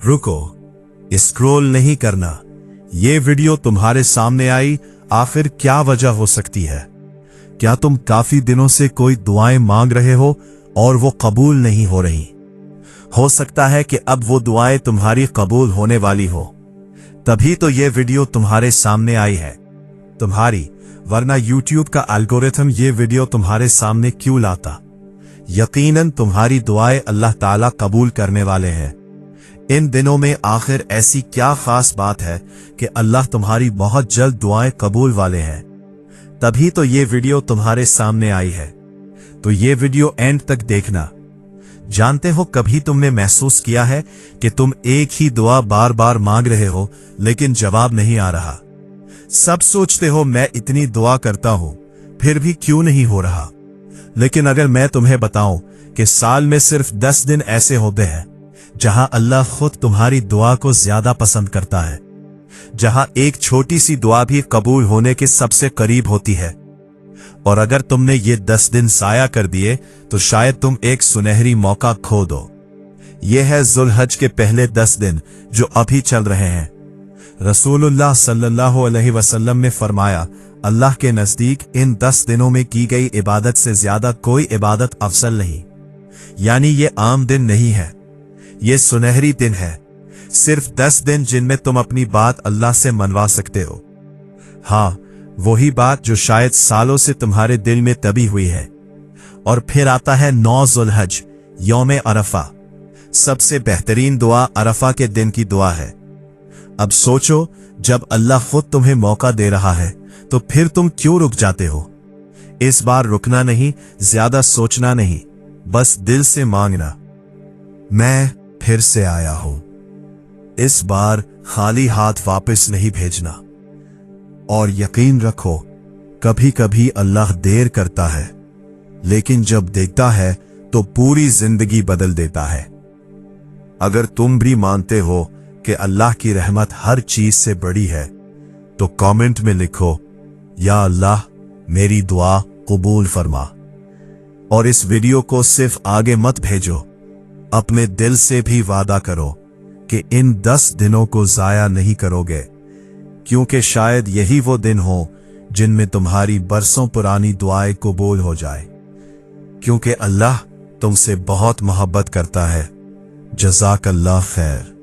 रुको, स्क्रॉल नहीं करना। ये वीडियो तुम्हारे सामने आई, आखिर क्या वजह हो सकती है? क्या तुम काफी दिनों से कोई दुआएं मांग रहे हो और वो कबूल नहीं हो रही? हो सकता है कि अब वो दुआएं तुम्हारी कबूल होने वाली हो, तभी तो ये वीडियो तुम्हारे सामने आई है तुम्हारी, वरना YouTube का एल्गोरिथम ये वीडियो तुम्हारे सामने क्यों लाता? यकीनन तुम्हारी दुआएं अल्लाह ताला कबूल करने वाले हैं। इन दिनों में आखिर ऐसी क्या खास बात है कि अल्लाह तुम्हारी बहुत जल्द दुआएं कबूल वाले हैं? तभी तो ये वीडियो तुम्हारे सामने आई है। तो ये वीडियो एंड तक देखना। जानते हो, कभी तुमने महसूस किया है कि तुम एक ही दुआ बार बार मांग रहे हो लेकिन जवाब नहीं आ रहा? सब सोचते हो मैं इतनी दुआ करता हूं फिर भी क्यों नहीं हो रहा। लेकिन अगर मैं तुम्हें बताऊं कि साल में सिर्फ 10 दिन ऐसे होते हैं जहां अल्लाह खुद तुम्हारी दुआ को ज्यादा पसंद करता है, जहां एक छोटी सी दुआ भी कबूल होने के सबसे करीब होती है, और अगर तुमने ये 10 दिन ज़ाया कर दिए तो शायद तुम एक सुनहरी मौका खो दो। ये है ज़ुल्हज के पहले 10 दिन जो अभी चल रहे हैं। रसूलुल्लाह सल्लल्लाहु अलैहि वसल्लम ने फरमाया, अल्लाह के नजदीक इन 10 दिनों में की गई इबादत से ज्यादा कोई इबादत अफजल नहीं। यानी ये आम दिन नहीं है, ये सुनहरी दिन है। सिर्फ 10 दिन जिनमें तुम अपनी बात अल्लाह से मनवा सकते हो। हाँ, वही बात जो शायद सालों से तुम्हारे दिल में दबी हुई है। और फिर आता है 9 ज़ुल्हज, यौम अरफा। सबसे बेहतरीन दुआ अरफा के दिन की दुआ है। अब सोचो, जब अल्लाह खुद तुम्हें मौका दे रहा है तो फिर तुम क्यों रुक जाते हो? इस बार रुकना नहीं, ज्यादा सोचना नहीं, बस दिल से मांगना, मैं फिर से आया हूं। इस बार खाली हाथ वापस नहीं भेजना। और यकीन रखो, कभी कभी अल्लाह देर करता है, लेकिन जब देखता है तो पूरी जिंदगी बदल देता है। अगर तुम भी मानते हो कि अल्लाह की रहमत हर चीज से बड़ी है तो कमेंट में लिखो, या अल्लाह मेरी दुआ कबूल फरमा। और इस वीडियो को सिर्फ आगे मत भेजो, अपने दिल से भी वादा करो कि इन 10 दिनों को जाया नहीं करोगे, क्योंकि शायद यही वो दिन हो जिनमें तुम्हारी बरसों पुरानी दुआएं कबूल हो जाए। क्योंकि अल्लाह तुमसे बहुत मोहब्बत करता है। जज़ाकल्लाह खैर।